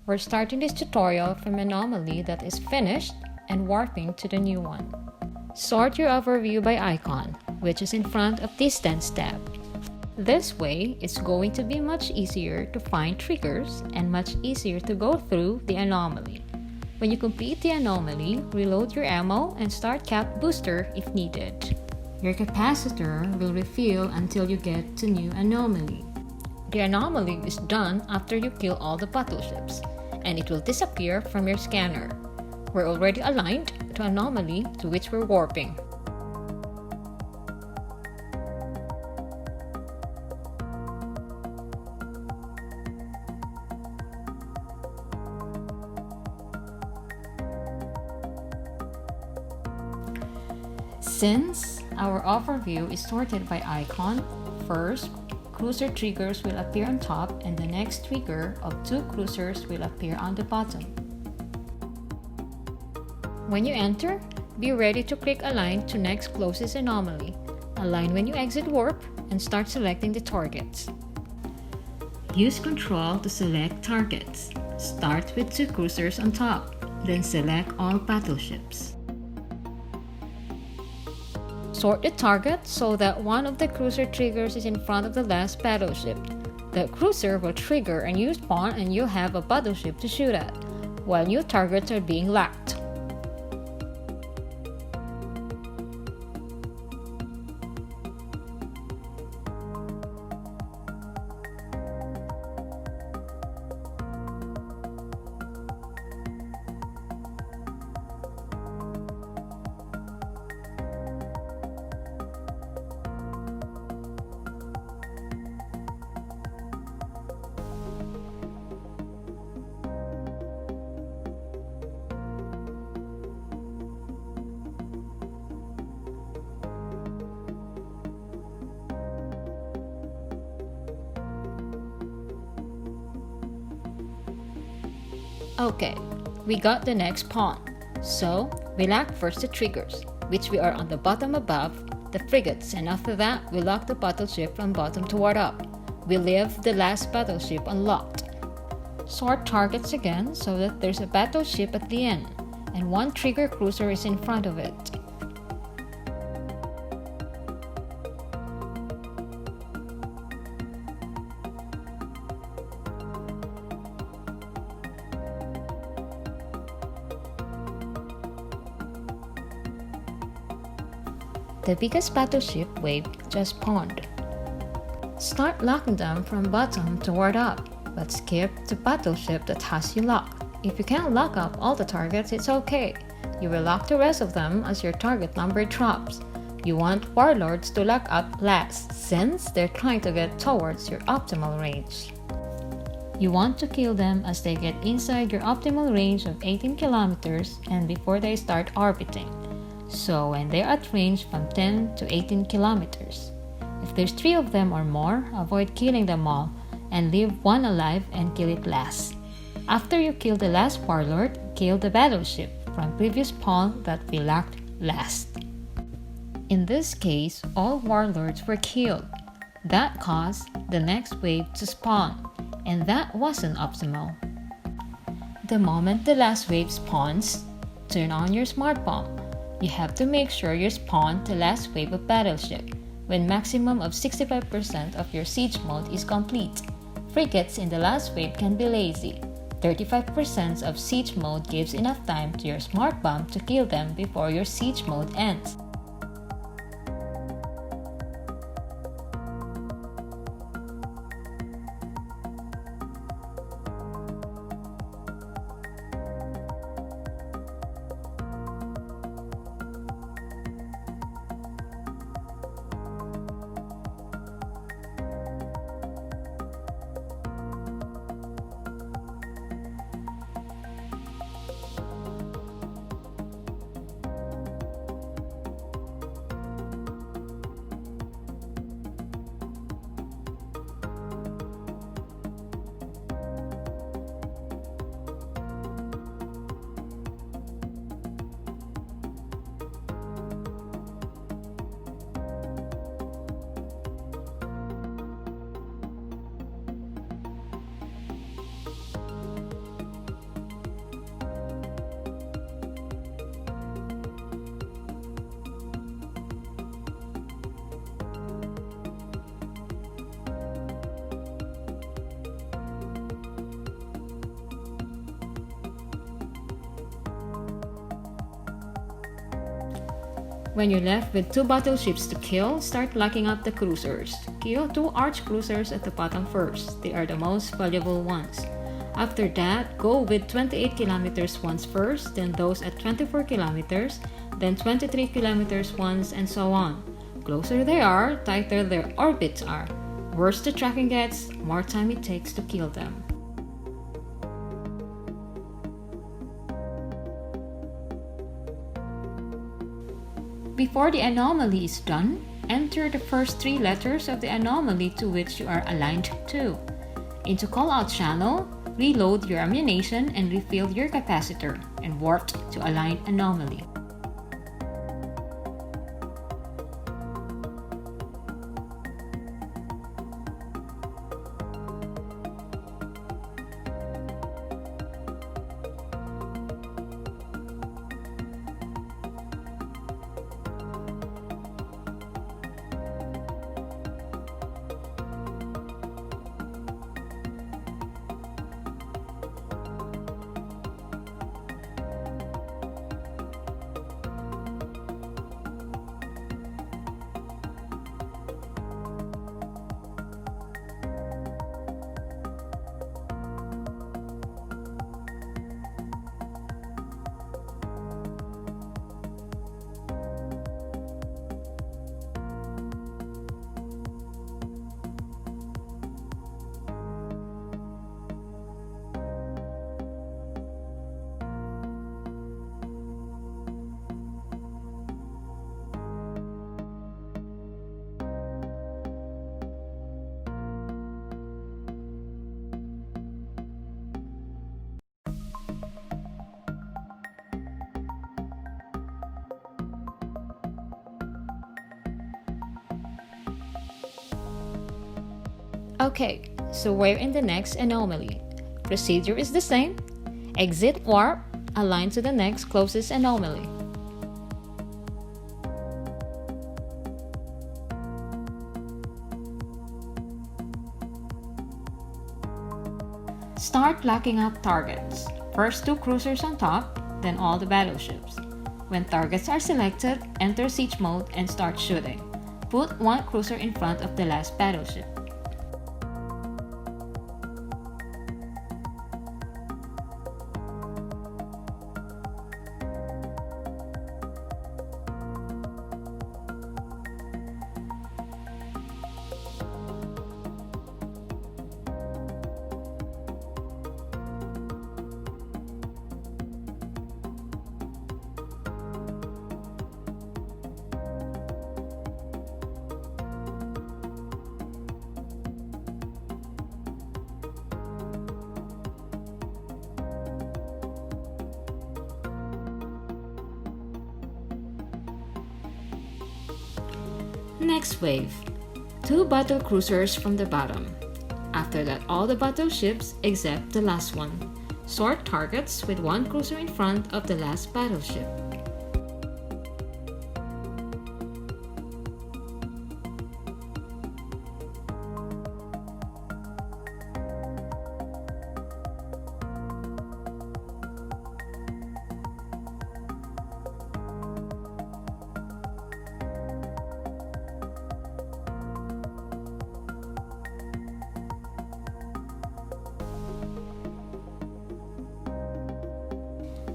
We're starting this tutorial from anomaly that is finished and warping to the new one. Sort your overview by icon, which is in front of Distance tab. This way, it's going to be much easier to find triggers and much easier to go through the anomaly. When you complete the anomaly, reload your ammo and start cap booster if needed. Your capacitor will refill until you get to new anomaly. The anomaly is done after you kill all the battleships, and it will disappear from your scanner. We're already aligned to anomaly to which we're warping. Since our overview is sorted by icon, first, cruiser triggers will appear on top and the next trigger of 2 cruisers will appear on the bottom. When you enter, be ready to click Align to next closest anomaly. Align when you exit warp and start selecting the targets. Use Control to select targets. Start with 2 cruisers on top, then select all battleships. Sort the target so that one of the cruiser triggers is in front of the last battleship. The cruiser will trigger a new spawn and you'll have a battleship to shoot at, while new targets are being locked. Okay, we got the next pawn. So, we lock first the triggers, which we are on the bottom above, the frigates, and after that, we lock the battleship from bottom toward up. We leave the last battleship unlocked. Sort targets again so that there's a battleship at the end, and 1 trigger cruiser is in front of it. The biggest battleship wave just spawned. Start locking them from bottom toward up, but skip the battleship that has you locked. If you can't lock up all the targets, it's okay. You will lock the rest of them as your target number drops. You want warlords to lock up last, since they're trying to get towards your optimal range. You want to kill them as they get inside your optimal range of 18 kilometers and before they start orbiting. So when they're at range from 10 to 18 kilometers. If there's 3 of them or more, avoid killing them all and leave 1 alive and kill it last. After you kill the last warlord, kill the battleship from previous pawn that we locked last. In this case, all warlords were killed. That caused the next wave to spawn, and that wasn't optimal. The moment the last wave spawns, turn on your smart bomb. You have to make sure you spawn the last wave of battleship when maximum of 65% of your siege mode is complete. Frigates in the last wave can be lazy. 35% of siege mode gives enough time to your smart bomb to kill them before your siege mode ends. When you're left with 2 battleships to kill, start locking up the cruisers. Kill 2 arch cruisers at the bottom first. They are the most valuable ones. After that, go with 28 kilometers ones first, then those at 24 kilometers, then 23 kilometers ones, and so on. Closer they are, tighter their orbits are. Worse the tracking gets, more time it takes to kill them. Before the anomaly is done, enter the first 3 letters of the anomaly to which you are aligned to. Into callout channel, reload your ammunition and refill your capacitor, and warp to aligned anomaly. Okay, so we're in the next anomaly. Procedure is the same. Exit warp, align to the next closest anomaly. Start locking up targets. First 2 cruisers on top, then all the battleships. When targets are selected, enter siege mode and start shooting. Put 1 cruiser in front of the last battleship. Next wave, 2 battle cruisers from the bottom. After that, all the battleships except the last one. Sort targets with 1 cruiser in front of the last battleship.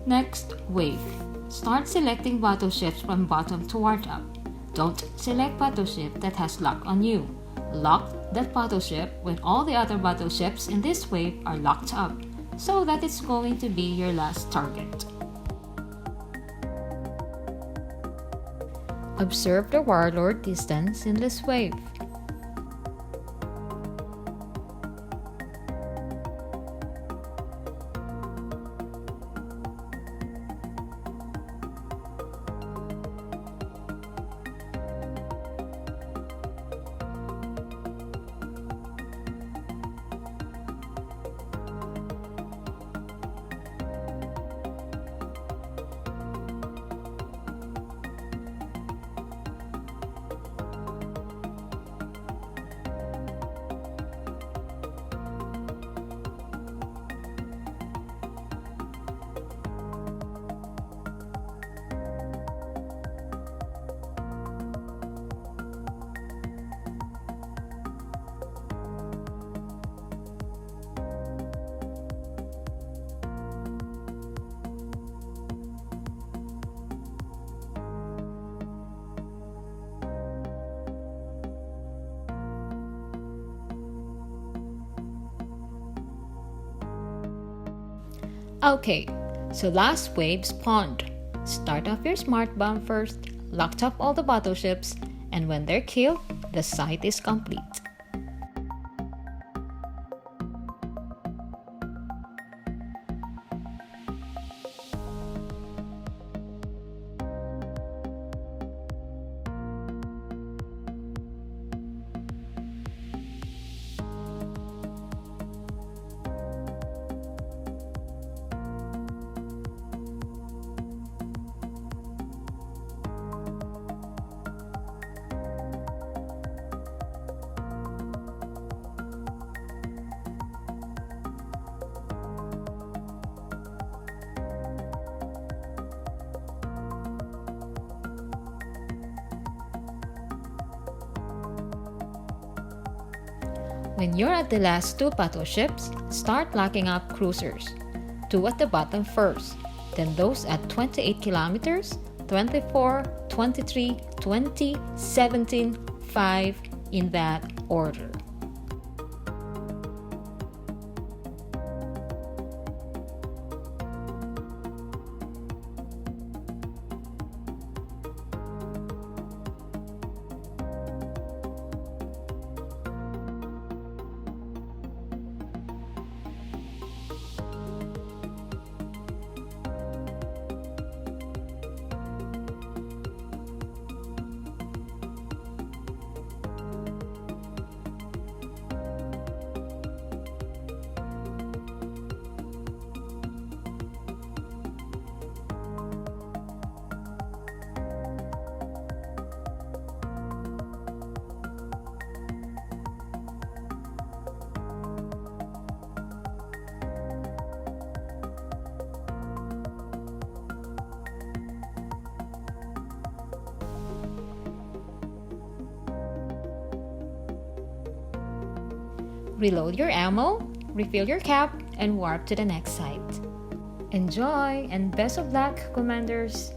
Next wave. Start selecting battleships from bottom toward up. Don't select battleship that has lock on you. Lock that battleship when all the other battleships in this wave are locked up, so that it's going to be your last target. Observe the warlord distance in this wave. Okay, so last wave spawned. Start off your smart bomb first, locked up all the battleships, and when they're killed, the site is complete. When you're at the last 2 battleships, start locking up cruisers. 2 at the bottom first, then those at 28 kilometers, 24, 23, 20, 17, 5 in that order. Reload your ammo, refill your cap, and warp to the next site. Enjoy and best of luck, Commanders!